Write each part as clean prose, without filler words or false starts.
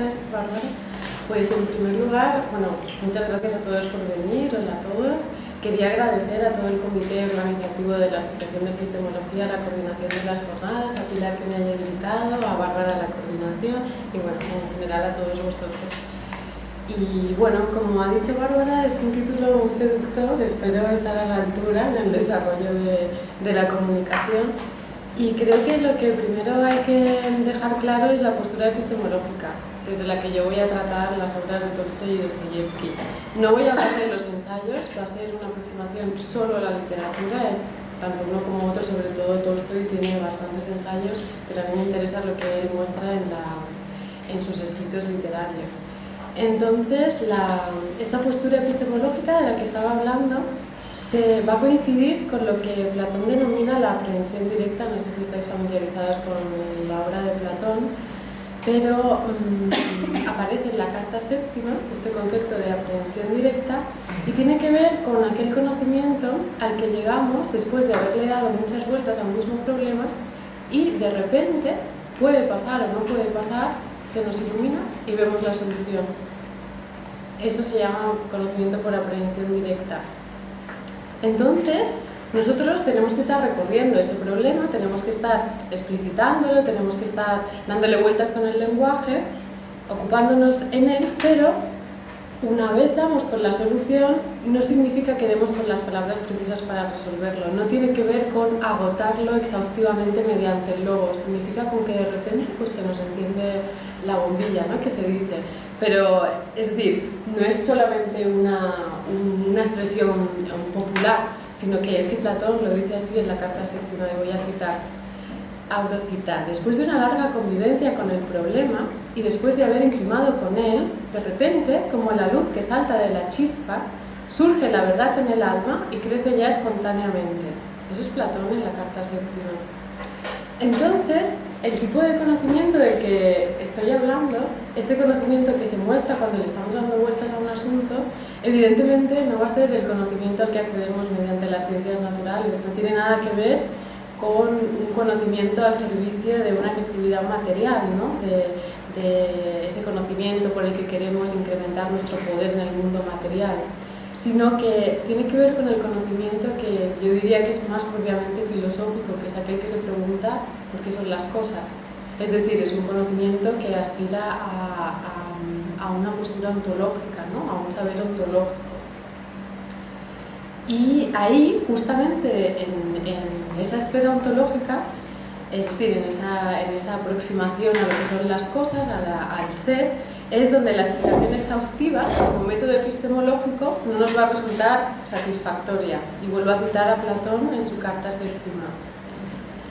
gracias, Bárbara. Pues en primer lugar, bueno, muchas gracias a todos por venir, hola a todos. Quería agradecer a todo el comité organizativo de la Asociación de Epistemología, a la coordinación de las jornadas, a Pilar que me haya invitado, a Bárbara a la coordinación y bueno, en general a todos vosotros. Y bueno, como ha dicho Bárbara, es un título muy seductor, espero estar a la altura en el desarrollo de la comunicación. Y creo que lo que primero hay que dejar claro es la postura epistemológica, desde la que yo voy a tratar las obras de Tolstoy y Dostoyevsky. No voy a hablar de los ensayos, va a ser una aproximación solo a la literatura, tanto uno como otro, sobre todo Tolstoy tiene bastantes ensayos, pero a mí me interesa lo que él muestra en sus escritos literarios. Entonces, esta postura epistemológica de la que estaba hablando se va a coincidir con lo que Platón denomina la aprehensión directa. No sé si estáis familiarizadas con la obra de Platón, pero aparece en la carta séptima este concepto de aprehensión directa y tiene que ver con aquel conocimiento al que llegamos después de haberle dado muchas vueltas a un mismo problema y de repente, puede pasar o no puede pasar, se nos ilumina y vemos la solución. Eso se llama conocimiento por aprehensión directa. Entonces, nosotros tenemos que estar recorriendo ese problema, tenemos que estar explicitándolo, tenemos que estar dándole vueltas con el lenguaje, ocupándonos en él, pero una vez damos con la solución, no significa que demos con las palabras precisas para resolverlo. No tiene que ver con agotarlo exhaustivamente mediante el logo. Significa con que de repente pues, se nos enciende la bombilla, ¿no? Que se dice. Pero, es decir, no es solamente una expresión popular, sino que es que Platón lo dice así en la carta séptima, y voy a citar. Abro cita. Después de una larga convivencia con el problema y después de haber encimado con él, de repente, como la luz que salta de la chispa, surge la verdad en el alma y crece ya espontáneamente. Eso es Platón en la carta séptima. Entonces, el tipo de conocimiento del que estoy hablando, este conocimiento que se muestra cuando le estamos dando vueltas a un asunto, evidentemente no va a ser el conocimiento al que accedemos mediante las ciencias naturales, no tiene nada que ver con un conocimiento al servicio de una efectividad material, ¿no? de ese conocimiento por el que queremos incrementar nuestro poder en el mundo material, sino que tiene que ver con el conocimiento que yo diría que es más propiamente filosófico, que es aquel que se pregunta por qué son las cosas. Es decir, es un conocimiento que aspira a una postura ontológica, ¿no? A un saber ontológico. Y ahí, justamente en esa esfera ontológica, es decir, en esa aproximación a lo que son las cosas, al ser, es donde la explicación exhaustiva, como método epistemológico, no nos va a resultar satisfactoria. Y vuelvo a citar a Platón en su carta séptima.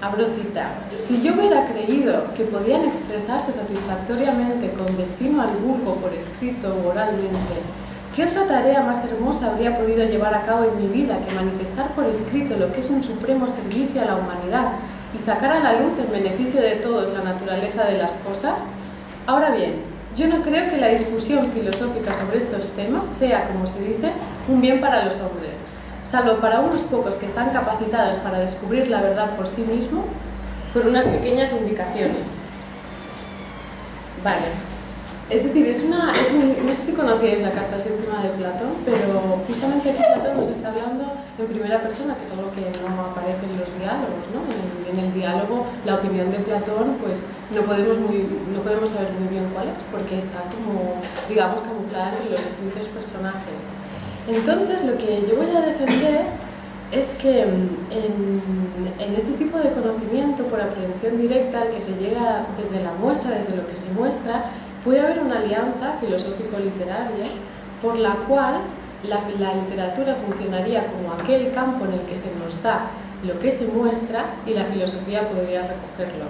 Abro cita. Si yo hubiera creído que podían expresarse satisfactoriamente con destino al vulgo por escrito o oralmente, ¿qué otra tarea más hermosa habría podido llevar a cabo en mi vida que manifestar por escrito lo que es un supremo servicio a la humanidad y sacar a la luz en beneficio de todos la naturaleza de las cosas? Ahora bien, yo no creo que la discusión filosófica sobre estos temas sea, como se dice, un bien para los hombres, salvo para unos pocos que están capacitados para descubrir la verdad por sí mismos, por unas pequeñas indicaciones. Vale. Es decir, no sé si conocíais la carta séptima de Platón, pero justamente aquí Platón nos está hablando en primera persona, que es algo que no aparece en los diálogos, ¿no? En el diálogo, la opinión de Platón, pues no podemos saber muy bien cuál es, porque está como, digamos, camuflada entre los distintos personajes. Entonces, lo que yo voy a defender es que en este tipo de conocimiento por aprehensión directa al que se llega desde la muestra, desde lo que se muestra, puede haber una alianza filosófico-literaria por la cual la literatura funcionaría como aquel campo en el que se nos da lo que se muestra y la filosofía podría recogerlo.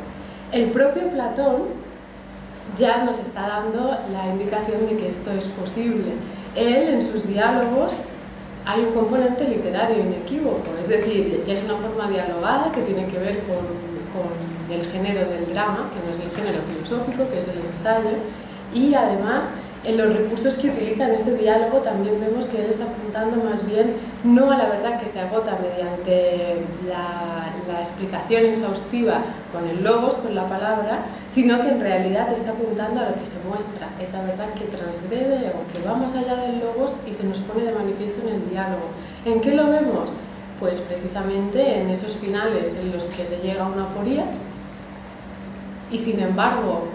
El propio Platón ya nos está dando la indicación de que esto es posible. Él, en sus diálogos, hay un componente literario inequívoco, es decir, ya es una forma dialogada que tiene que ver con el género del drama, que no es el género filosófico, que es el ensayo, y además en los recursos que utiliza en ese diálogo también vemos que él está apuntando más bien no a la verdad que se agota mediante la explicación exhaustiva con el logos, con la palabra, sino que en realidad está apuntando a lo que se muestra, esa verdad que transgrede o que va más allá del logos y se nos pone de manifiesto en el diálogo. ¿En qué lo vemos? Pues precisamente en esos finales en los que se llega a una aporía y sin embargo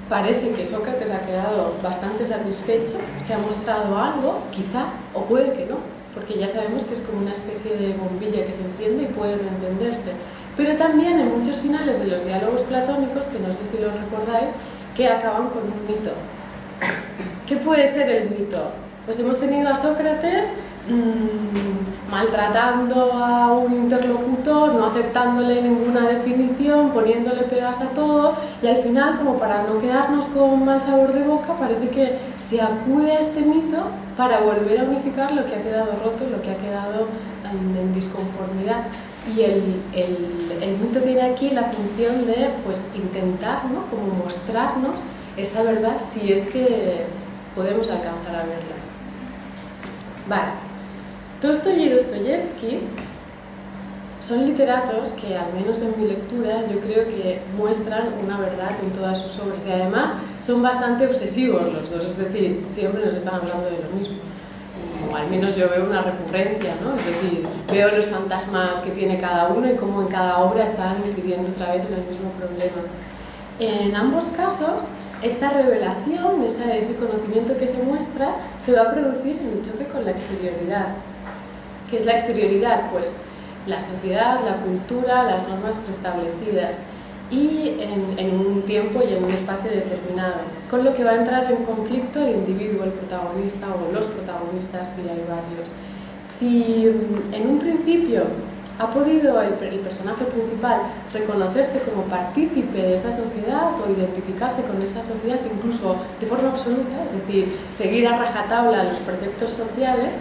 parece que Sócrates ha quedado bastante satisfecho, se ha mostrado algo, quizá, o puede que no, porque ya sabemos que es como una especie de bombilla que se enciende y puede no encenderse. Pero también en muchos finales de los diálogos platónicos, que no sé si lo recordáis, que acaban con un mito. ¿Qué puede ser el mito? Pues hemos tenido a Sócrates maltratando a un interlocutor, no aceptándole ninguna definición, poniéndole pegas a todo, y al final, como para no quedarnos con mal sabor de boca, parece que se acude a este mito para volver a unificar lo que ha quedado roto, lo que ha quedado en disconformidad. Y el mito tiene aquí la función de pues, intentar, ¿no? Como mostrarnos esa verdad si es que podemos alcanzar a verla. Vale. Tolstói y Dostoyevski son literatos que, al menos en mi lectura, yo creo que muestran una verdad en todas sus obras y además son bastante obsesivos los dos, es decir, siempre nos están hablando de lo mismo. O al menos yo veo una recurrencia, ¿no? Es decir, veo los fantasmas que tiene cada uno y cómo en cada obra están incidiendo otra vez en el mismo problema. En ambos casos, esta revelación, ese conocimiento que se muestra, se va a producir en el choque con la exterioridad. ¿Qué es la exterioridad? Pues la sociedad, la cultura, las normas preestablecidas y en un tiempo y en un espacio determinado, con lo que va a entrar en conflicto el individuo, el protagonista o los protagonistas, si hay varios. Si en un principio ha podido el personaje principal reconocerse como partícipe de esa sociedad o identificarse con esa sociedad incluso de forma absoluta, es decir, seguir a rajatabla los preceptos sociales,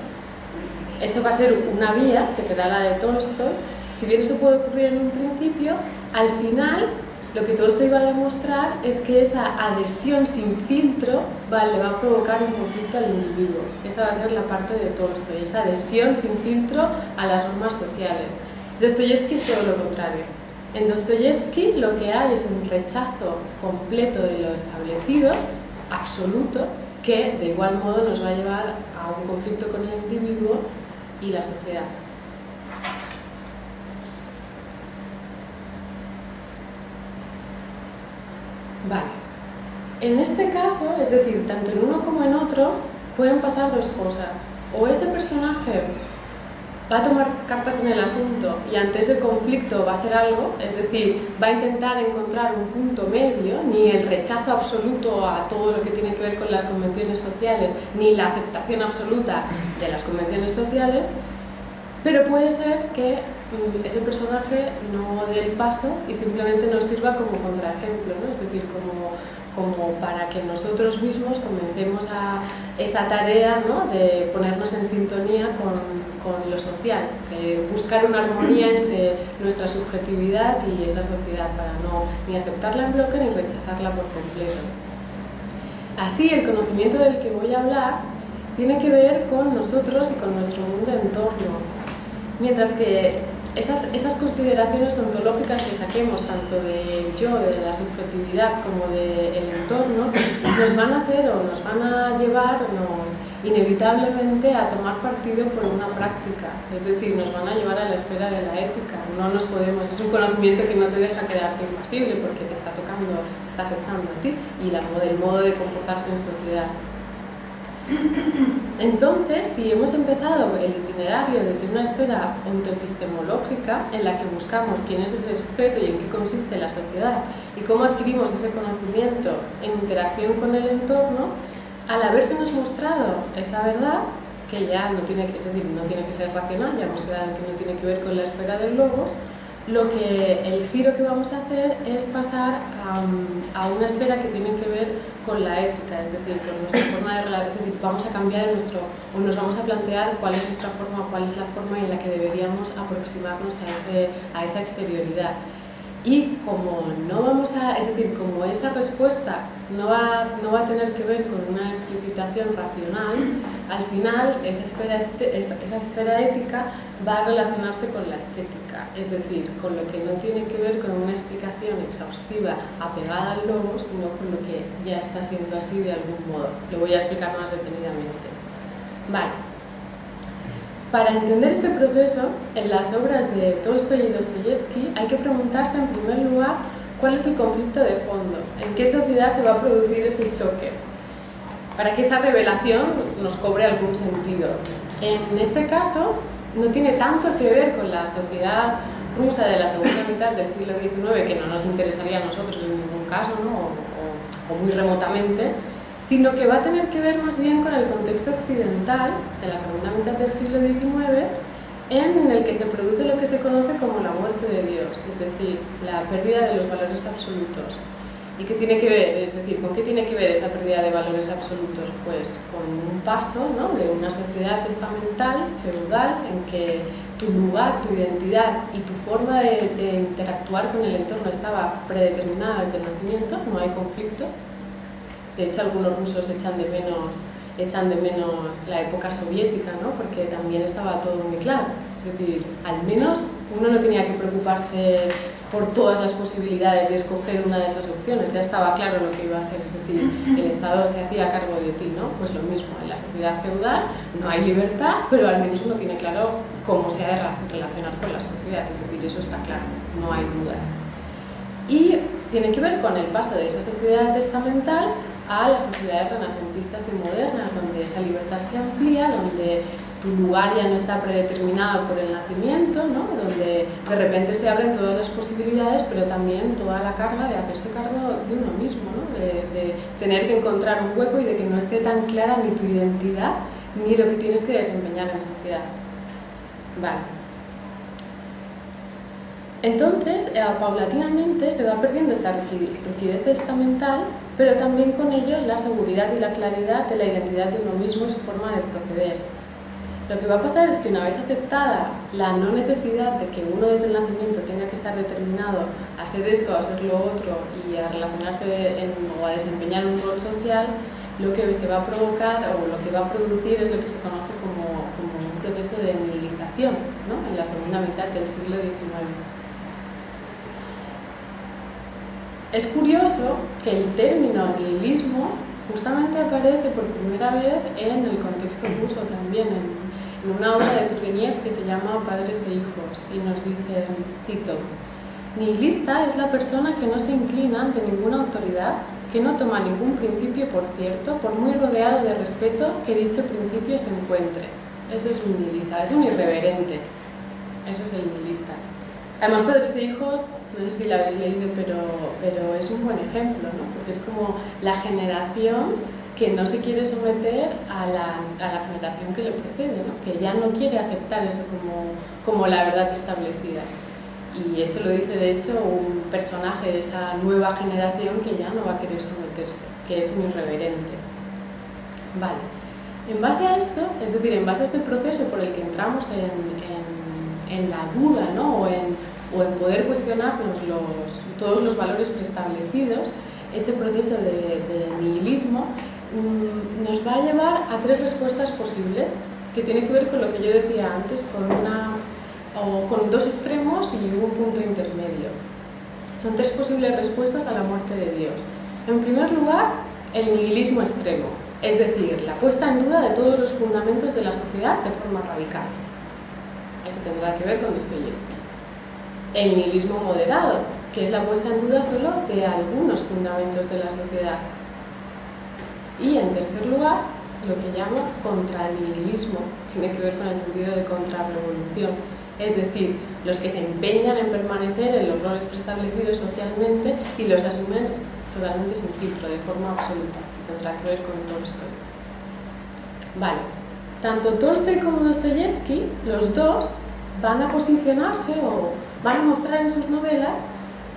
eso va a ser una vía, que será la de Tolstói. Si bien eso puede ocurrir en un principio, al final lo que Tolstói va a demostrar es que esa adhesión sin filtro le va a provocar un conflicto al individuo. Esa va a ser la parte de Tolstói, esa adhesión sin filtro a las normas sociales. Dostoyevski es todo lo contrario. En Dostoyevski lo que hay es un rechazo completo de lo establecido, absoluto, que de igual modo nos va a llevar a un conflicto con el individuo y la sociedad. Vale. En este caso, es decir, tanto en uno como en otro, pueden pasar dos cosas. O ese personaje va a tomar cartas en el asunto y ante ese conflicto va a hacer algo, es decir, va a intentar encontrar un punto medio, ni el rechazo absoluto a todo lo que tiene que ver con las convenciones sociales, ni la aceptación absoluta de las convenciones sociales, pero puede ser que ese personaje no dé el paso y simplemente nos sirva como contraejemplo, ¿no? Es decir, como para que nosotros mismos comencemos a esa tarea, ¿no? De ponernos en sintonía con lo social, de buscar una armonía entre nuestra subjetividad y esa sociedad para no ni aceptarla en bloque ni rechazarla por completo. Así, el conocimiento del que voy a hablar tiene que ver con nosotros y con nuestro mundo entorno, mientras que esas consideraciones ontológicas que saquemos tanto del yo, de la subjetividad, como del entorno, nos van a hacer o nos van a llevarnos inevitablemente a tomar partido por una práctica, es decir, nos van a llevar a la esfera de la ética. No nos podemos, es un conocimiento que no te deja quedarte impasible porque te está tocando, te está afectando a ti y el modo de comportarte en sociedad. Entonces, si hemos empezado el itinerario desde una esfera ontoepistemológica en la que buscamos quién es ese sujeto y en qué consiste la sociedad y cómo adquirimos ese conocimiento en interacción con el entorno, al habérsenos mostrado esa verdad, que ya no tiene que ser racional, ya hemos quedado que no tiene que ver con la esfera del logos, el giro que vamos a hacer es pasar a una esfera que tiene que ver con la ética, es decir, con nuestra forma de relacionar, es decir, vamos a cambiar nos vamos a plantear cuál es nuestra forma, cuál es la forma en la que deberíamos aproximarnos a esa exterioridad. Y como no vamos a, es decir, como esa respuesta no va a tener que ver con una explicitación racional, al final esa esfera ética va a relacionarse con la estética, es decir, con lo que no tiene que ver con una explicación exhaustiva apegada al logos, sino con lo que ya está siendo así de algún modo. Lo voy a explicar más detenidamente. Vale. Para entender este proceso, en las obras de Tolstoy y Dostoyevsky hay que preguntarse en primer lugar cuál es el conflicto de fondo, en qué sociedad se va a producir ese choque, para que esa revelación nos cobre algún sentido. En este caso, no tiene tanto que ver con la sociedad rusa de la segunda mitad del siglo XIX, que no nos interesaría a nosotros en ningún caso, ¿no? o muy remotamente, sino que va a tener que ver más bien con el contexto occidental de la segunda mitad del siglo XIX, en el que se produce lo que se conoce como la muerte de Dios, es decir, la pérdida de los valores absolutos. ¿Y qué tiene que ver? Es decir, ¿con qué tiene que ver esa pérdida de valores absolutos? Pues con un paso, ¿no?, de una sociedad testamental, feudal, en que tu lugar, tu identidad y tu forma de interactuar con el entorno estaba predeterminada desde el nacimiento, no hay conflicto. De hecho, algunos rusos echan de menos la época soviética, ¿no?, porque también estaba todo muy claro. Es decir, al menos uno no tenía que preocuparse por todas las posibilidades y escoger una de esas opciones, ya estaba claro lo que iba a hacer, es decir, el Estado se hacía cargo de ti, ¿no? Pues lo mismo, en la sociedad feudal no hay libertad, pero al menos uno tiene claro cómo se ha de relacionar con la sociedad, es decir, eso está claro, no hay duda. Y tiene que ver con el paso de esa sociedad testamental a las sociedades renacentistas y modernas, donde esa libertad se amplía, donde tu lugar ya no está predeterminado por el nacimiento, ¿no?, donde de repente se abren todas las posibilidades, pero también toda la carga de hacerse cargo de uno mismo, ¿no?, de tener que encontrar un hueco y de que no esté tan clara ni tu identidad ni lo que tienes que desempeñar en sociedad. Vale. Entonces, paulatinamente se va perdiendo esta rigidez estamental, pero también con ello la seguridad y la claridad de la identidad de uno mismo y su forma de proceder. Lo que va a pasar es que una vez aceptada la no necesidad de que uno desde el nacimiento tenga que estar determinado a ser esto, a ser lo otro y a relacionarse o a desempeñar un rol social, lo que se va a provocar o lo que va a producir es lo que se conoce como un proceso de nihilización, ¿no?, en la segunda mitad del siglo XIX. Es curioso que el término nihilismo justamente aparece por primera vez en el contexto ruso también, en una obra de Turgenev que se llama Padres e Hijos, y nos dice, cito, nihilista es la persona que no se inclina ante ninguna autoridad, que no toma ningún principio por cierto, por muy rodeado de respeto que dicho principio se encuentre. Eso es un nihilista, es un irreverente, eso es el nihilista. Además, Padres e Hijos, no sé si la habéis leído, pero es un buen ejemplo, ¿no?, porque es como la generación que no se quiere someter a la generación que le precede, ¿no?, que ya no quiere aceptar eso como la verdad establecida. Y eso lo dice, de hecho, un personaje de esa nueva generación que ya no va a querer someterse, que es un irreverente. Vale. En base a esto, es decir, en base a este proceso por el que entramos en la duda, ¿no?, o en poder cuestionarnos todos los valores preestablecidos, este proceso de nihilismo nos va a llevar a tres respuestas posibles, que tiene que ver con lo que yo decía antes, con dos extremos y un punto intermedio. Son tres posibles respuestas a la muerte de Dios. En primer lugar, el nihilismo extremo, es decir, la puesta en duda de todos los fundamentos de la sociedad de forma radical. Eso tendrá que ver con Dostoyevsky. El nihilismo moderado, que es la puesta en duda solo de algunos fundamentos de la sociedad. Y en tercer lugar, lo que llamo contranihilismo, tiene que ver con el sentido de contrarrevolución, es decir, los que se empeñan en permanecer en los roles preestablecidos socialmente y los asumen totalmente sin filtro, de forma absoluta. Tendrá que ver con Tolstoy. Vale, tanto Tolstoy como Dostoyevsky, los dos, van a posicionarse o van a mostrar en sus novelas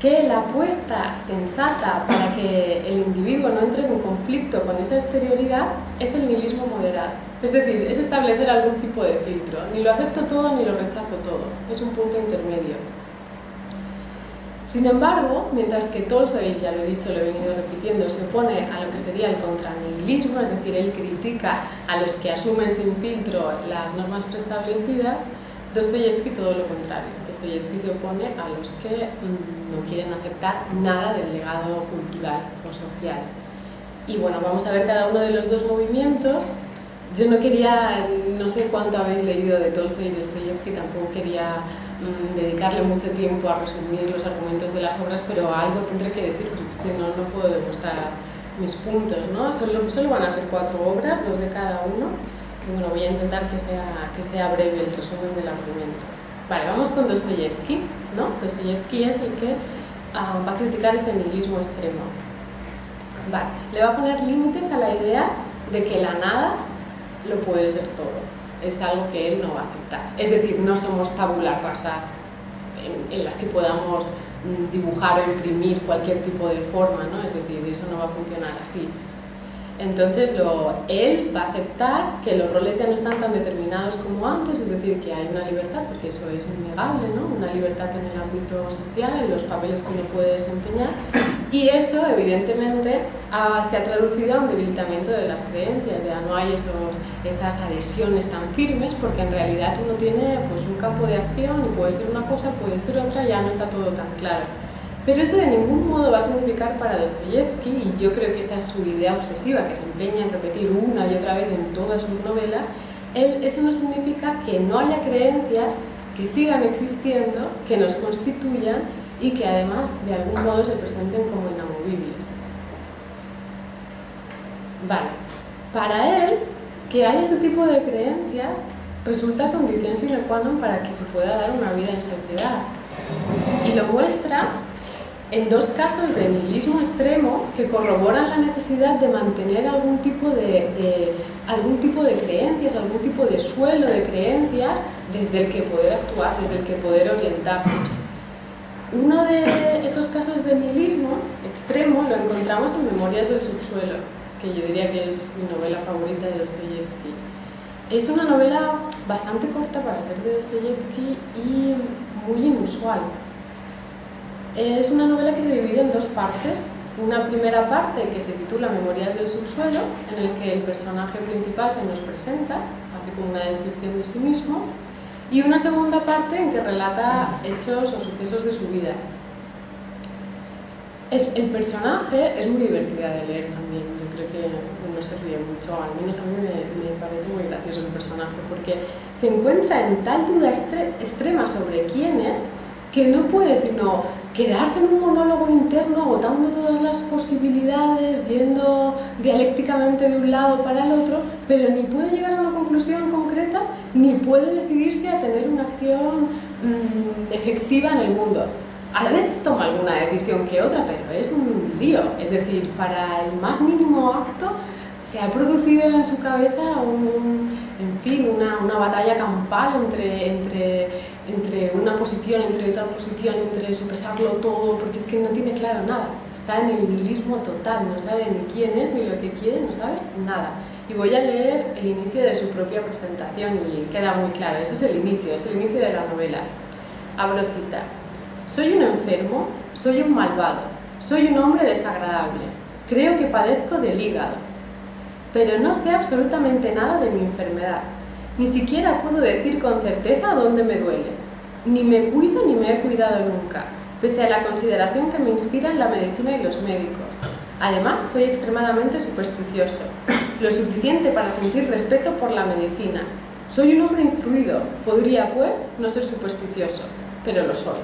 que la apuesta sensata para que el individuo no entre en conflicto con esa exterioridad es el nihilismo moderado. Es decir, es establecer algún tipo de filtro. Ni lo acepto todo ni lo rechazo todo. Es un punto intermedio. Sin embargo, mientras que Tolstoy, ya lo he dicho, lo he venido repitiendo, se opone a lo que sería el contranihilismo, es decir, él critica a los que asumen sin filtro las normas preestablecidas, Dostoyevsky todo lo contrario. Dostoyevsky se opone a los que no quieren aceptar nada del legado cultural o social. Y bueno, vamos a ver cada uno de los dos movimientos. Yo no quería, no sé cuánto habéis leído de Tolstoy y Dostoyevsky, tampoco quería dedicarle mucho tiempo a resumir los argumentos de las obras, pero algo tendré que decir, porque si no, no puedo demostrar mis puntos, ¿no? Solo van a ser 4 obras, 2 de cada uno, y bueno, voy a intentar que sea breve el resumen del argumento. Vale, vamos con Dostoyevsky, ¿no? Dostoyevsky es el que va a criticar ese nihilismo extremo. Vale, le va a poner límites a la idea de que la nada lo puede ser todo. Es algo que él no va a aceptar. Es decir, no somos tabulas rasas en las que podamos dibujar o imprimir cualquier tipo de forma, ¿no? Es decir, eso no va a funcionar así. Entonces, él va a aceptar que los roles ya no están tan determinados como antes, es decir, que hay una libertad, porque eso es innegable, ¿no? Una libertad en el ámbito social, en los papeles que uno puede desempeñar, y eso, evidentemente, se ha traducido a un debilitamiento de las creencias, ya no hay esas adhesiones tan firmes, porque en realidad uno tiene pues, un campo de acción y puede ser una cosa, puede ser otra, ya no está todo tan claro. Pero eso de ningún modo va a significar para Dostoyevsky, y yo creo que esa es su idea obsesiva, que se empeña en repetir una y otra vez en todas sus novelas, eso no significa que no haya creencias que sigan existiendo, que nos constituyan y que además de algún modo se presenten como inamovibles. Vale, para él, que haya ese tipo de creencias resulta condición sine qua non para que se pueda dar una vida en sociedad. Y lo muestra en 2 casos de nihilismo extremo que corroboran la necesidad de mantener algún tipo de creencias, algún tipo de suelo de creencias desde el que poder actuar, desde el que poder orientarnos. Uno de esos casos de nihilismo extremo lo encontramos en Memorias del subsuelo, que yo diría que es mi novela favorita de Dostoyevsky. Es una novela bastante corta para ser de Dostoyevsky y muy inusual. Es una novela que se divide en 2 partes. Una primera parte que se titula Memorias del subsuelo, en el que el personaje principal se nos presenta, hace como una descripción de sí mismo, y una segunda parte en que relata hechos o sucesos de su vida. El personaje es muy divertida de leer también, yo creo que uno se ríe mucho, al menos a mí me parece muy gracioso el personaje, porque se encuentra en tal duda extrema sobre quién es, que no puede sino quedarse en un monólogo interno agotando todas las posibilidades, yendo dialécticamente de un lado para el otro, pero ni puede llegar a una conclusión concreta, ni puede decidirse a tener una acción efectiva en el mundo. A veces toma alguna decisión que otra, pero es un lío. Es decir, para el más mínimo acto se ha producido en su cabeza una batalla campal entre una posición, entre otra posición, entre sopesarlo todo, porque es que no tiene claro nada. Está en el nihilismo total, no sabe ni quién es, ni lo que quiere, no sabe nada. Y voy a leer el inicio de su propia presentación y queda muy claro. Ese es el inicio de la novela. Abro cita. Soy un enfermo, soy un malvado, soy un hombre desagradable. Creo que padezco del hígado, pero no sé absolutamente nada de mi enfermedad. Ni siquiera puedo decir con certeza dónde me duele. Ni me cuido ni me he cuidado nunca, pese a la consideración que me inspiran la medicina y los médicos. Además, soy extremadamente supersticioso, lo suficiente para sentir respeto por la medicina. Soy un hombre instruido, podría, pues, no ser supersticioso, pero lo soy.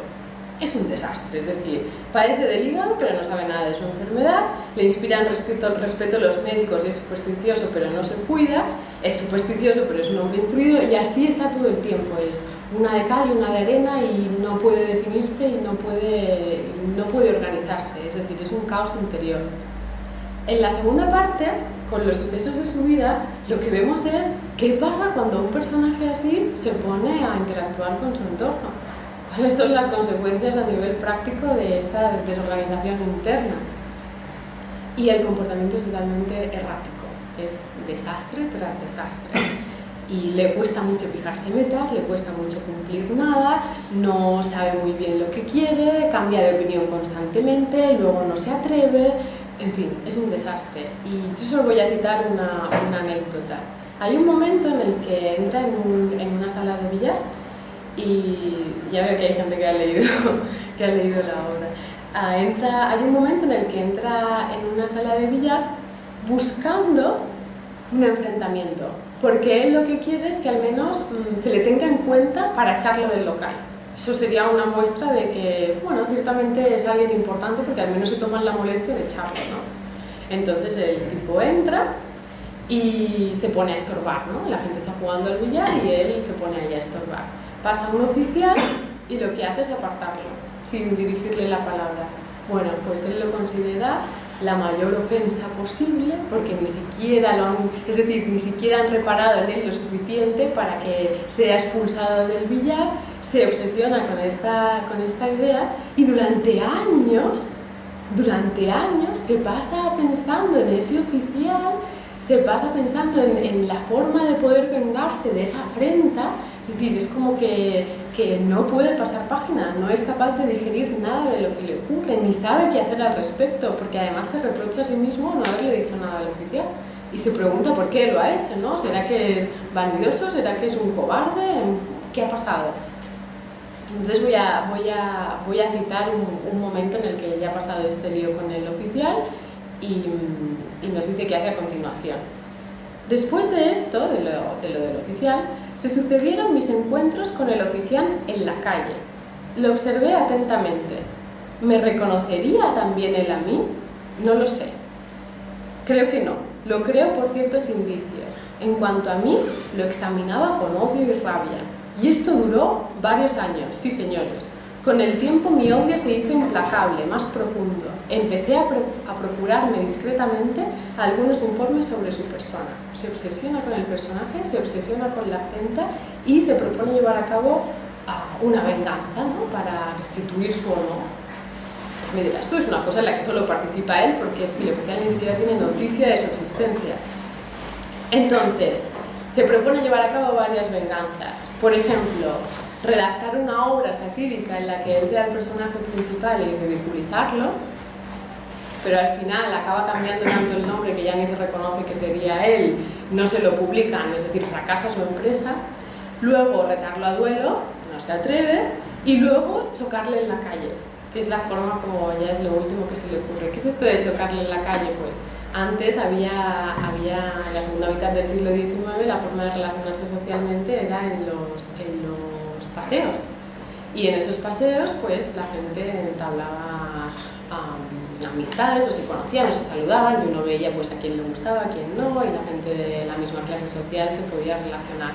Es un desastre, es decir, padece del hígado pero no sabe nada de su enfermedad, le inspiran respeto los médicos y es supersticioso pero no se cuida, es supersticioso pero es un hombre instruido y así está todo el tiempo, es una de cal y una de arena y no puede definirse y no puede organizarse, es decir, es un caos interior. En la segunda parte, con los sucesos de su vida, lo que vemos es qué pasa cuando un personaje así se pone a interactuar con su entorno. ¿Cuáles son las consecuencias a nivel práctico de esta desorganización interna? Y el comportamiento es totalmente errático, es desastre tras desastre. y le cuesta mucho fijarse metas, le cuesta mucho cumplir nada, no sabe muy bien lo que quiere, cambia de opinión constantemente, luego no se atreve, en fin, es un desastre. Y yo solo voy a citar una anécdota. Hay un momento en el que entra en una sala de billar y ya veo que hay gente que ha leído la obra. Hay un momento en el que entra en una sala de billar buscando un enfrentamiento, porque él lo que quiere es que al menos se le tenga en cuenta para echarlo del local. Eso sería una muestra de que, bueno, ciertamente es alguien importante porque al menos se toman la molestia de echarlo, ¿no? Entonces el tipo entra y se pone a estorbar, ¿no? La gente está jugando al billar y él se pone ahí a estorbar. Pasa un oficial y lo que hace es apartarlo, sin dirigirle la palabra. Bueno, pues él lo considera la mayor ofensa posible porque ni siquiera ni siquiera han reparado en él lo suficiente para que sea expulsado del billar, se obsesiona con esta idea y durante años se pasa pensando en ese oficial, se pasa pensando en la forma de poder vengarse de esa afrenta. Es decir, es como que no puede pasar página, no es capaz de digerir nada de lo que le ocurre, ni sabe qué hacer al respecto, porque además se reprocha a sí mismo no haberle dicho nada al oficial. Y se pregunta por qué lo ha hecho, ¿no? ¿Será que es vanidoso? ¿Será que es un cobarde? ¿Qué ha pasado? Entonces voy a citar un momento en el que ya ha pasado este lío con el oficial y nos dice qué hace a continuación. Después de esto, de lo del oficial, se sucedieron mis encuentros con el oficial en la calle. Lo observé atentamente. ¿Me reconocería también él a mí? No lo sé. Creo que no. Lo creo por ciertos indicios. En cuanto a mí, lo examinaba con odio y rabia. Y esto duró varios años, sí señores. Con el tiempo mi odio se hizo implacable, más profundo. Empecé a procurarme discretamente algunos informes sobre su persona. Se obsesiona con el personaje, se obsesiona con la afrenta y se propone llevar a cabo una venganza, ¿no? Para restituir su honor. Me dirás, esto es una cosa en la que solo participa él porque es que el oficial ni siquiera tiene noticia de su existencia. Entonces, se propone llevar a cabo varias venganzas. Por ejemplo, redactar una obra satírica en la que él sea el personaje principal y ridiculizarlo, pero al final acaba cambiando tanto el nombre que ya ni se reconoce que sería él, no se lo publican, es decir, fracasa su empresa. Luego retarlo a duelo, no se atreve, y luego chocarle en la calle, que es la forma como ya es lo último que se le ocurre. ¿Qué es esto de chocarle en la calle? Pues antes había en la segunda mitad del siglo XIX la forma de relacionarse socialmente era en los paseos, y en esos paseos pues la gente entablaba amistades, o se conocían, o se saludaban, y uno veía pues a quién le gustaba, a quién no, y la gente de la misma clase social se podía relacionar.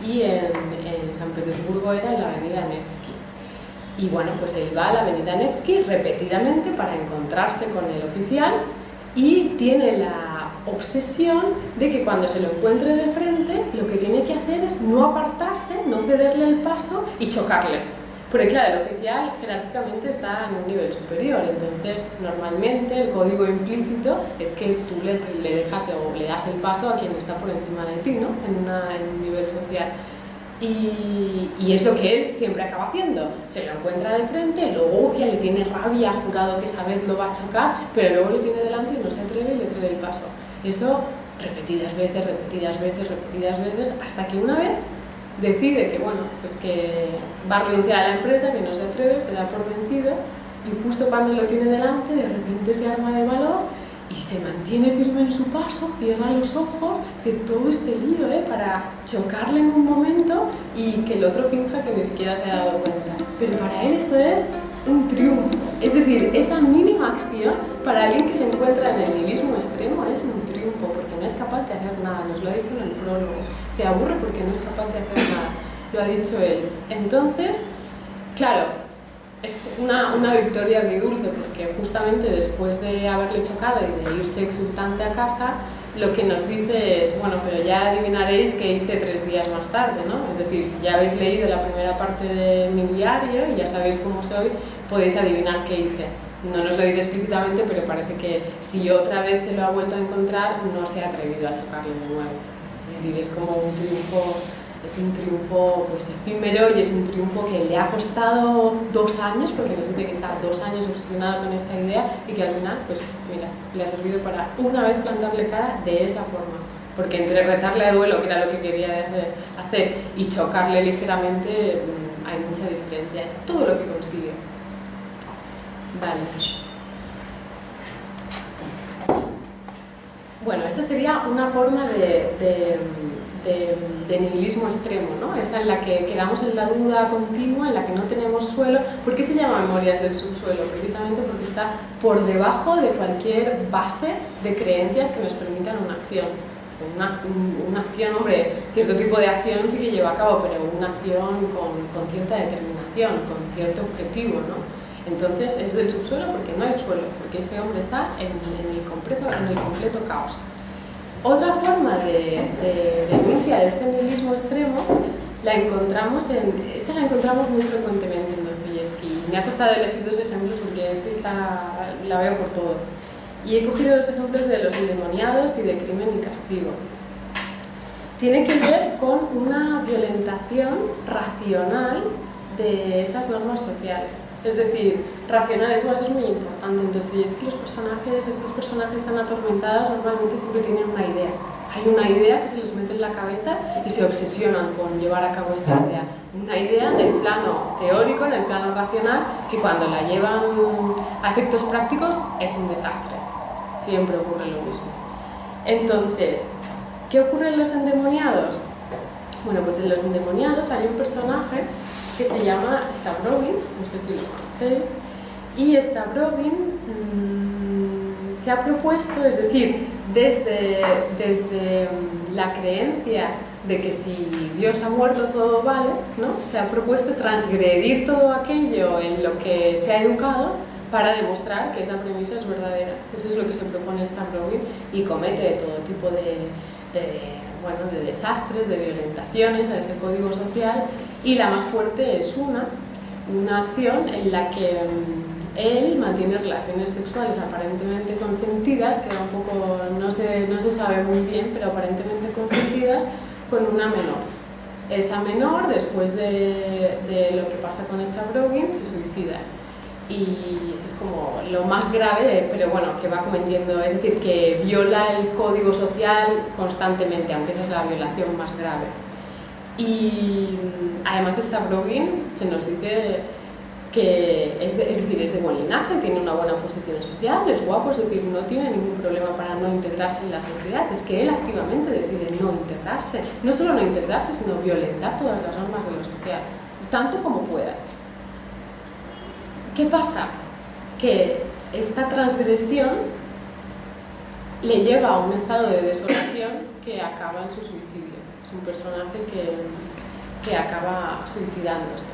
Y en San Petersburgo era en la avenida Nevsky. Y bueno, pues él va a la avenida Nevsky repetidamente para encontrarse con el oficial y tiene la obsesión de que cuando se lo encuentre de frente, lo que tiene que hacer es no apartarse, no cederle el paso y chocarle. Porque claro, el oficial jerárquicamente está en un nivel superior, entonces normalmente el código implícito es que tú le dejas o le das el paso a quien está por encima de ti, ¿no? En un nivel social. Y es lo que él siempre acaba haciendo. Se lo encuentra de frente, lo odia, le tiene rabia, ha jurado que esa vez lo va a chocar, pero luego lo tiene delante y no se atreve y le cede el paso. Eso repetidas veces, hasta que una vez decide que, bueno, pues que va a renunciar a la empresa, que no se atreve, se da por vencido, y justo cuando lo tiene delante, de repente se arma de valor y se mantiene firme en su paso, cierra los ojos, hace todo este lío para chocarle en un momento y que el otro finja que ni siquiera se ha dado cuenta. Pero para él esto es un triunfo. Es decir, esa mínima acción para alguien que se encuentra en el nihilismo extremo es un triunfo, porque no es capaz de hacer nada. Nos lo ha dicho en el prólogo. Se aburre porque no es capaz de hacer nada. Lo ha dicho él. Entonces, claro, es una victoria agridulce, porque justamente después de haberle chocado y de irse exultante a casa, lo que nos dice es, bueno, pero ya adivinaréis qué hice 3 días más tarde, ¿no? Es decir, si ya habéis leído la primera parte de mi diario y ya sabéis cómo soy, podéis adivinar qué hice. No nos lo dice explícitamente, pero parece que si otra vez se lo ha vuelto a encontrar, no se ha atrevido a chocarle de nuevo. Es decir, es como un triunfo, es un triunfo pues efímero y es un triunfo que le ha costado 2 años, porque nos dice que está 2 años obsesionado con esta idea y que al final, pues mira, le ha servido para una vez plantarle cara de esa forma. Porque entre retarle a duelo, que era lo que quería hacer, y chocarle ligeramente, hay mucha diferencia. Es todo lo que consigue. Vale. Bueno, esta sería una forma de nihilismo extremo, ¿no? Esa en la que quedamos en la duda continua, en la que no tenemos suelo. ¿Por qué se llama memorias del subsuelo? Precisamente porque está por debajo de cualquier base de creencias que nos permitan una acción. Una acción, hombre, cierto tipo de acción sí que lleva a cabo, pero una acción con cierta determinación, con cierto objetivo, ¿no? Entonces es del subsuelo porque no hay suelo, porque este hombre está en el completo caos. Otra forma de denuncia de este nihilismo extremo la encontramos muy frecuentemente en Dostoyevsky. Me ha costado elegir 2 ejemplos porque es que la veo por todo. Y he cogido los ejemplos de Los endemoniados y de Crimen y castigo. Tiene que ver con una violentación racional de esas normas sociales. Es decir, racional, eso va a ser muy importante. Entonces, es que estos personajes tan atormentados normalmente siempre tienen una idea. Hay una idea que se les mete en la cabeza y se obsesionan con llevar a cabo esta idea. Una idea en el plano teórico, en el plano racional, que cuando la llevan a efectos prácticos es un desastre. Siempre ocurre lo mismo. Entonces, ¿qué ocurre en Los endemoniados? Bueno, pues en Los endemoniados hay un personaje que se llama Stavrovin, no sé si lo conocéis, y Stavrovin se ha propuesto, es decir, desde la creencia de que si Dios ha muerto todo vale, ¿no? Se ha propuesto transgredir todo aquello en lo que se ha educado para demostrar que esa premisa es verdadera. Eso es lo que se propone Stavrovin y comete todo tipo de desastres, de violentaciones a ese código social, y la más fuerte es una acción en la que él mantiene relaciones sexuales aparentemente consentidas, que un poco no se sabe muy bien, pero aparentemente consentidas, con una menor. Esa menor, después de lo que pasa con Stavrovin, se suicida. Y eso es como lo más grave, pero bueno, que va cometiendo, es decir, que viola el código social constantemente, aunque esa es la violación más grave. Y además Stavrovin se nos dice que es de buen linaje, tiene una buena posición social, es guapo, es decir, no tiene ningún problema para no integrarse en la sociedad. Es que él activamente decide no integrarse, no solo no integrarse, sino violentar todas las normas de lo social, tanto como pueda. ¿Qué pasa? Que esta transgresión le lleva a un estado de desolación que acaba en su suicidio. Es un personaje que acaba suicidándose.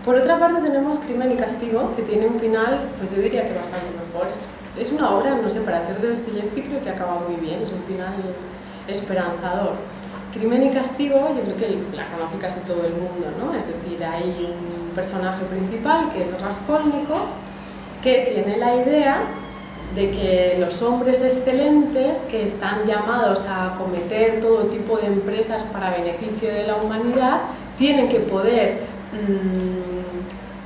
Por otra parte tenemos Crimen y castigo, que tiene un final, pues yo diría que bastante mejor. Es una obra, no sé, para ser de Dostoyevsky creo que acaba muy bien, es un final esperanzador. Crimen y castigo, yo creo que la conoce casi todo el mundo, ¿no? Es decir, hay un personaje principal que es Raskolnikov, que tiene la idea de que los hombres excelentes que están llamados a acometer todo tipo de empresas para beneficio de la humanidad tienen que poder,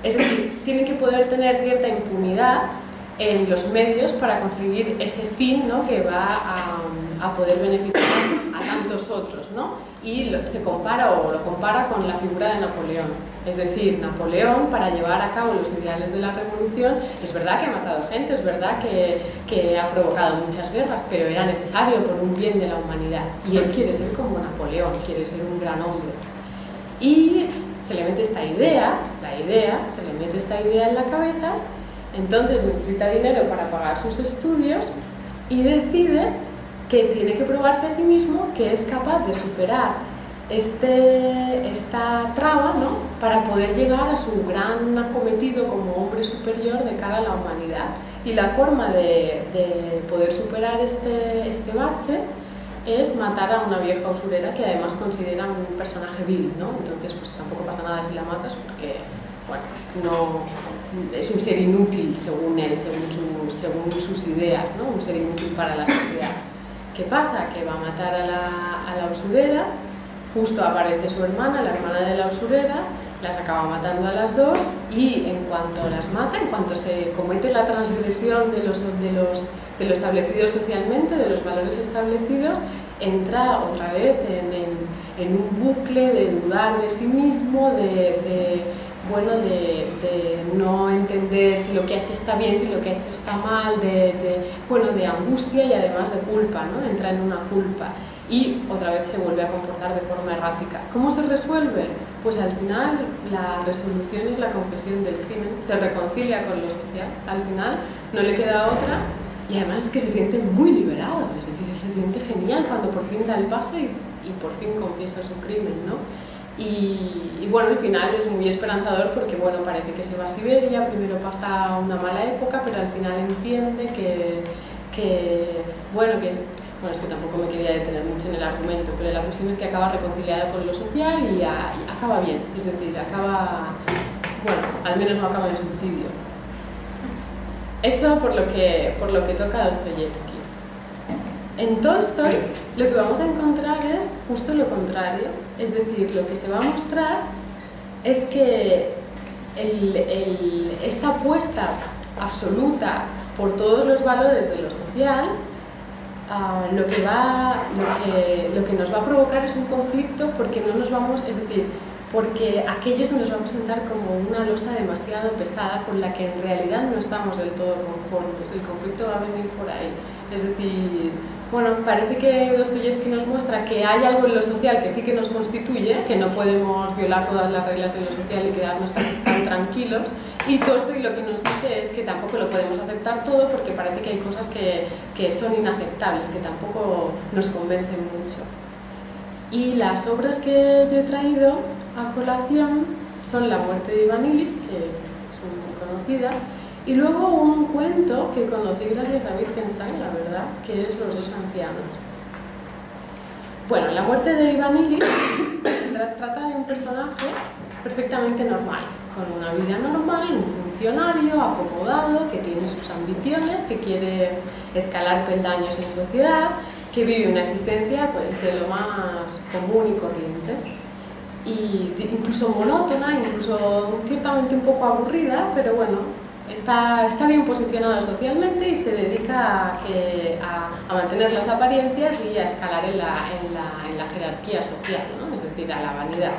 es decir, tienen que poder tener cierta impunidad en los medios para conseguir ese fin, ¿no? Que va a poder beneficiar a tantos otros, ¿no? Y lo compara con la figura de Napoleón. Es decir, Napoleón, para llevar a cabo los ideales de la revolución, es verdad que ha matado gente, es verdad que ha provocado muchas guerras, pero era necesario por un bien de la humanidad. Y él quiere ser como Napoleón, quiere ser un gran hombre. Y se le mete esta idea, se le mete esta idea en la cabeza, entonces necesita dinero para pagar sus estudios y decide que tiene que probarse a sí mismo que es capaz de superar esta traba, ¿no? Para poder llegar a su gran acometido como hombre superior de cara a la humanidad. Y la forma de poder superar este bache es matar a una vieja usurera que además considera un personaje vil, ¿no? Entonces pues tampoco pasa nada si la matas porque, bueno, no, es un ser inútil según él, según sus ideas, ¿no? Un ser inútil para la sociedad. ¿Qué pasa? Que va a matar a la usurera, justo aparece su hermana, la hermana de la usurera, las acaba matando a las dos y en cuanto las mata, en cuanto se comete la transgresión de lo establecido socialmente, de los valores establecidos, entra otra vez en un bucle de dudar de sí mismo, de no entender si lo que ha hecho está bien, si lo que ha hecho está mal, de angustia y además de culpa, ¿no? Entra en una culpa y otra vez se vuelve a comportar de forma errática. ¿Cómo se resuelve? Pues al final la resolución es la confesión del crimen, se reconcilia con lo social, al final no le queda otra y además es que se siente muy liberado, es decir, él se siente genial cuando por fin da el paso y por fin confiesa su crimen, ¿no? Y bueno, al final es muy esperanzador porque bueno, parece que se va a Siberia, primero pasa una mala época, pero al final entiende es que tampoco me quería detener mucho en el argumento, pero la cuestión es que acaba reconciliado con lo social y acaba bien, es decir, al menos no acaba en suicidio. Esto por lo que toca a Dostoyevsky. En Tolstoy lo que vamos a encontrar es justo lo contrario, es decir, lo que se va a mostrar es que esta apuesta absoluta por todos los valores de lo social lo que nos va a provocar es un conflicto porque no nos vamos, es decir, porque aquello se nos va a presentar como una losa demasiado pesada con la que en realidad no estamos del todo conformes. El conflicto va a venir por ahí. Es decir, bueno, parece que Dostoyevsky nos muestra que hay algo en lo social que sí que nos constituye, que no podemos violar todas las reglas de lo social y quedarnos tan tranquilos. Y Tolstoy lo que nos dice es que tampoco lo podemos aceptar todo porque parece que hay cosas que son inaceptables, que tampoco nos convencen mucho. Y las obras que yo he traído a colación son La muerte de Iván Ilich, que es muy conocida, y luego un cuento que conocí gracias a Wittgenstein, la verdad, que es Los dos ancianos. Bueno, La muerte de Iván Ilich trata de un personaje perfectamente normal, con una vida normal, un funcionario acomodado, que tiene sus ambiciones, que quiere escalar peldaños en sociedad, que vive una existencia pues, de lo más común y corriente, y incluso monótona, incluso ciertamente un poco aburrida, pero bueno, está bien posicionado socialmente y se dedica a mantener las apariencias y a escalar en la jerarquía social, ¿no? Es decir, a la vanidad.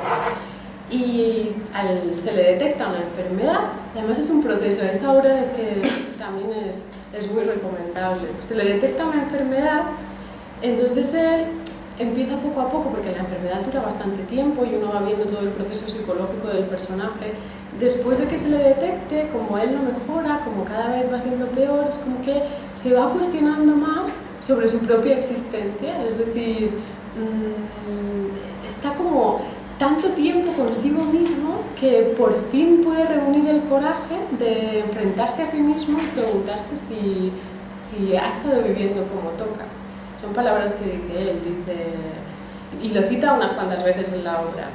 Y se le detecta una enfermedad, y además es un proceso, esta obra es que también es muy recomendable. Se le detecta una enfermedad, entonces él empieza poco a poco, porque la enfermedad dura bastante tiempo y uno va viendo todo el proceso psicológico del personaje. Después de que se le detecte, como él no mejora, como cada vez va siendo peor, es como que se va cuestionando más sobre su propia existencia, es decir, está como tanto tiempo consigo mismo que por fin puede reunir el coraje de enfrentarse a sí mismo y preguntarse si ha estado viviendo como toca. Son palabras que dice él, y lo cita unas cuantas veces en la obra.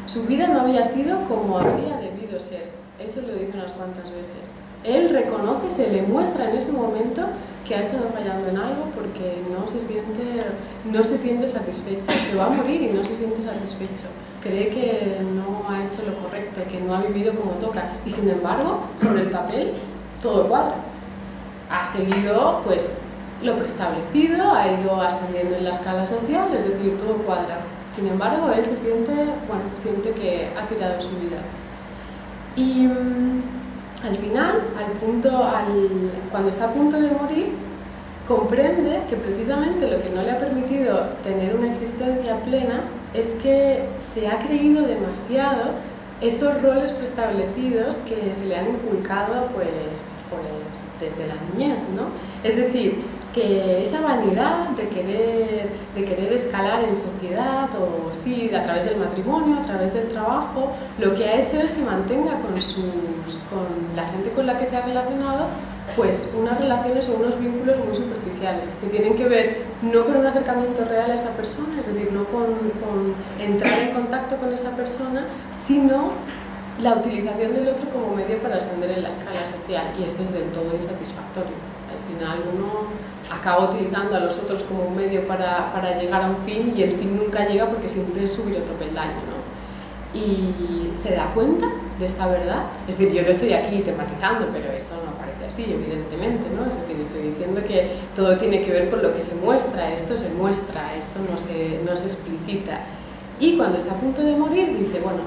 Su vida no había sido como habría debido ser, eso lo dice unas cuantas veces. Él reconoce, se le muestra en ese momento que ha estado fallando en algo porque no se siente satisfecho, se va a morir y no se siente satisfecho. Cree que no ha hecho lo correcto, que no ha vivido como toca y sin embargo, sobre el papel, todo cuadra. Ha seguido pues lo preestablecido, ha ido ascendiendo en la escala social, es decir, todo cuadra. Sin embargo, él siente que ha tirado su vida. Y al final, cuando está a punto de morir, comprende que precisamente lo que no le ha permitido tener una existencia plena es que se ha creído demasiado esos roles preestablecidos que se le han inculcado pues desde la niñez, ¿no? Es decir, que esa vanidad de querer escalar en sociedad o sí, a través del matrimonio, a través del trabajo, lo que ha hecho es que mantenga con la gente con la que se ha relacionado pues unas relaciones o unos vínculos muy superficiales que tienen que ver no con un acercamiento real a esa persona, es decir, no con entrar en contacto con esa persona, sino la utilización del otro como medio para ascender en la escala social, y eso es del todo insatisfactorio. Al final uno acaba utilizando a los otros como un medio para llegar a un fin, y el fin nunca llega porque siempre es subir otro peldaño, ¿no? Y se da cuenta de esta verdad. Es decir, yo lo estoy aquí tematizando, pero eso no parece así, evidentemente, ¿no? Es decir, estoy diciendo que todo tiene que ver con lo que se muestra, esto no se explicita. Y cuando está a punto de morir dice, bueno,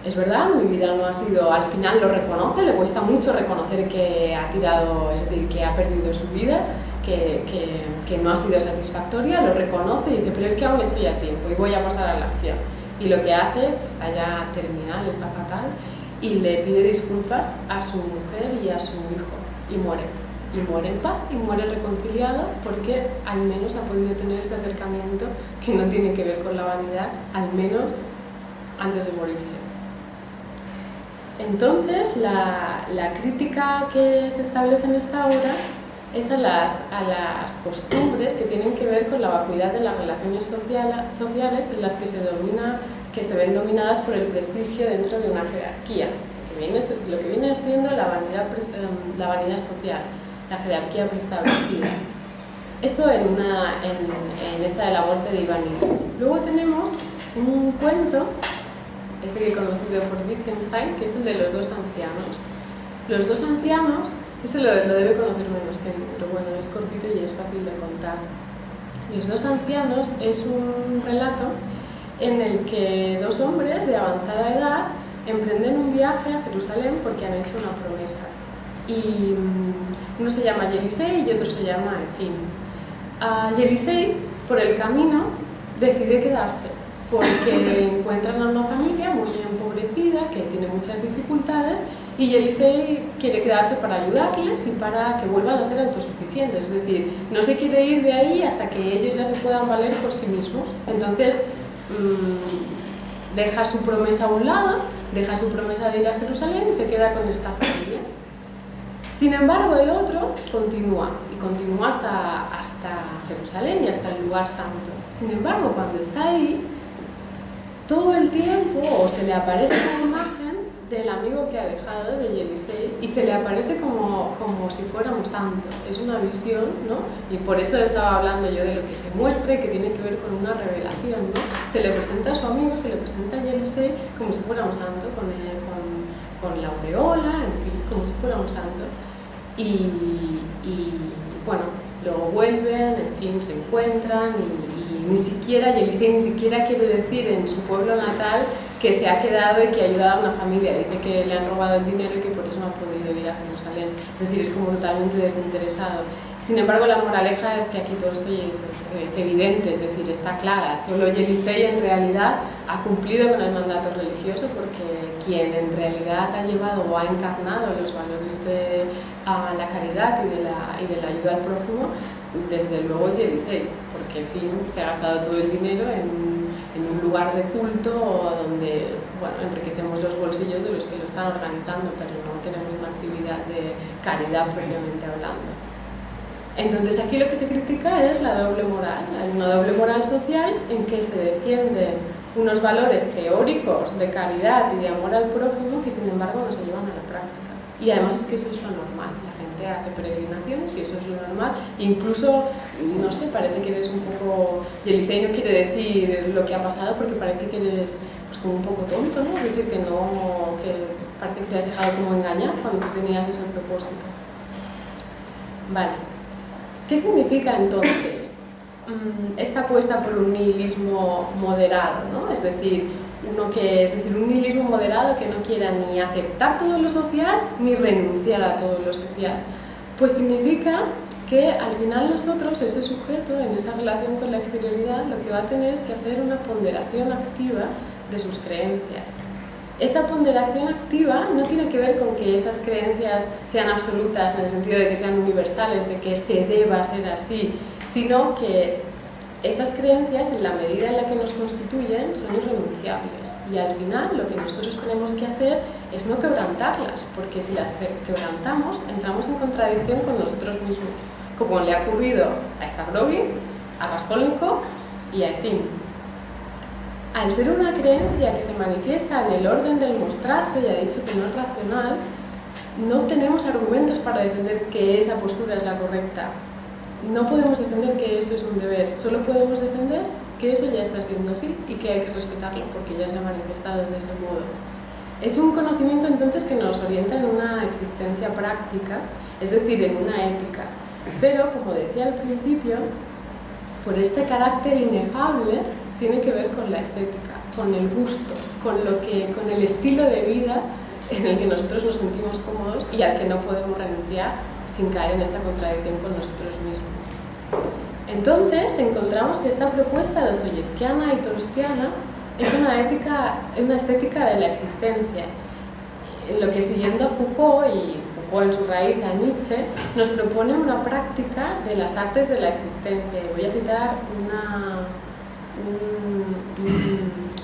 es verdad, mi vida no ha sido, al final lo reconoce, le cuesta mucho reconocer que ha tirado, es decir, que ha perdido su vida, que no ha sido satisfactoria, lo reconoce y dice, pero es que aún estoy a tiempo y voy a pasar a la acción. Y lo que hace, está ya terminal, está fatal, y le pide disculpas a su mujer y a su hijo, y muere. Y muere en paz, y muere reconciliado, porque al menos ha podido tener ese acercamiento que no tiene que ver con la vanidad, al menos antes de morirse. Entonces, la crítica que se establece en esta obra es a las costumbres que tienen que ver con la vacuidad de las relaciones sociales en las que se ven dominadas por el prestigio dentro de una jerarquía, lo que viene siendo la vanidad social, la jerarquía preestablecida. Esto en esta de la muerte de Iván Ilich. Luego tenemos un cuento, este que he conocido por Wittgenstein, que es el de los dos ancianos. Los dos ancianos, ese lo debe conocer menos que yo, pero bueno, es cortito y es fácil de contar. Los dos ancianos es un relato en el que dos hombres de avanzada edad emprenden un viaje a Jerusalén porque han hecho una promesa. Y uno se llama Yelisei y otro se llama Efim. Yelisei, por el camino, decide quedarse porque encuentran a una familia muy empobrecida que tiene muchas dificultades, y Yelisei quiere quedarse para ayudarles y para que vuelvan a ser autosuficientes, es decir, no se quiere ir de ahí hasta que ellos ya se puedan valer por sí mismos. Entonces deja su promesa a un lado, deja su promesa de ir a Jerusalén y se queda con esta familia. Sin embargo, el otro continúa hasta Jerusalén y hasta el lugar santo. Sin embargo, cuando está ahí, todo el tiempo se le aparece una imagen del amigo que ha dejado, de Yelisei, y se le aparece como si fuera un santo. Es una visión, ¿no? Y por eso estaba hablando yo de lo que se muestra y que tiene que ver con una revelación, ¿no? Se le presenta a su amigo, se le presenta a Yelisei como si fuera un santo, con la aureola, en fin, como si fuera un santo. Y bueno, luego vuelven, en fin, se encuentran y ni siquiera, Yelisei ni siquiera quiere decir en su pueblo natal que se ha quedado y que ha ayudado a una familia. Dice que le han robado el dinero y que por eso no ha podido ir a Jerusalén. Es decir, es como totalmente desinteresado. Sin embargo, la moraleja es que aquí todo esto es evidente, es decir, está clara. Solo Yelisei en realidad ha cumplido con el mandato religioso, porque quien en realidad ha llevado o ha encarnado los valores de la caridad y de la ayuda al prójimo, desde luego es Yelisei, porque en fin, se ha gastado todo el dinero en un lugar de culto donde, bueno, enriquecemos los bolsillos de los que lo están organizando, pero no tenemos una actividad de caridad propiamente hablando. Entonces aquí lo que se critica es la doble moral. Hay una doble moral social en que se defienden unos valores teóricos de caridad y de amor al prójimo que sin embargo no se llevan a la práctica. Y además es que eso es lo normal. La gente hace peregrinaciones y eso es lo normal. Incluso, no sé, parece que eres un poco... Yelisei no quiere decir lo que ha pasado porque parece que eres pues, como un poco tonto, ¿no? Es decir, que parece que te has dejado como engañar cuando tú tenías ese propósito. Vale. ¿Qué significa entonces esta apuesta por un nihilismo moderado, ¿no? Es decir, un nihilismo moderado que no quiera ni aceptar todo lo social ni renunciar a todo lo social? Pues significa que al final nosotros, ese sujeto, en esa relación con la exterioridad, lo que va a tener es que hacer una ponderación activa de sus creencias. Esa ponderación activa no tiene que ver con que esas creencias sean absolutas en el sentido de que sean universales, de que se deba ser así, sino que esas creencias, en la medida en la que nos constituyen, son irrenunciables. Y al final lo que nosotros tenemos que hacer es no quebrantarlas, porque si las quebrantamos, entramos en contradicción con nosotros mismos, como le ha ocurrido a Stavrovin, a Raskolnikov y a Efim. Al ser una creencia que se manifiesta en el orden del mostrarse, ya he dicho que no es racional, no tenemos argumentos para defender que esa postura es la correcta. no podemos defender que eso es un deber, solo podemos defender que eso ya está siendo así y que hay que respetarlo porque ya se ha manifestado de ese modo. Es un conocimiento entonces que nos orienta en una existencia práctica, es decir, en una ética. Pero, como decía al principio, por este carácter inefable tiene que ver con la estética, con el gusto, con el estilo de vida en el que nosotros nos sentimos cómodos y al que no podemos renunciar sin caer en esa contradicción con nosotros mismos. Entonces encontramos que esta propuesta dostoyevskiana y tolstiana es una estética de la existencia, en lo que, siguiendo a Foucault y Foucault en su raíz a Nietzsche, nos propone una práctica de las artes de la existencia. Y voy a citar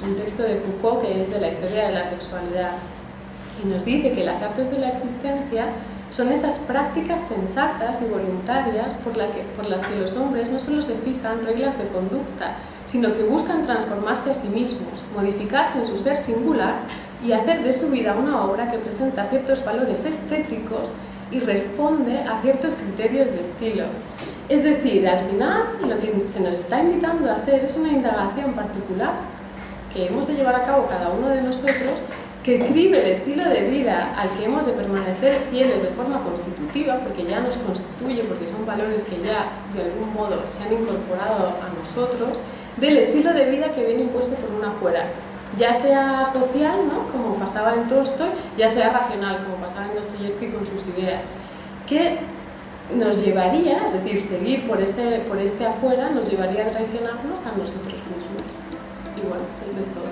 un texto de Foucault que es de la historia de la sexualidad y nos dice que las artes de la existencia son esas prácticas sensatas y voluntarias por las que los hombres no solo se fijan reglas de conducta, sino que buscan transformarse a sí mismos, modificarse en su ser singular y hacer de su vida una obra que presenta ciertos valores estéticos y responde a ciertos criterios de estilo. Es decir, al final lo que se nos está invitando a hacer es una indagación particular que hemos de llevar a cabo cada uno de nosotros, que cribe el estilo de vida al que hemos de permanecer fieles de forma constitutiva, porque ya nos constituye, porque son valores que ya de algún modo se han incorporado a nosotros, del estilo de vida que viene impuesto por una afuera, ya sea social, ¿no?, como pasaba en Tolstoy, ya sea racional, como pasaba en Dostoyevsky con sus ideas, que nos llevaría, es decir, seguir por este afuera, nos llevaría a traicionarnos a nosotros mismos. Y bueno, eso es todo.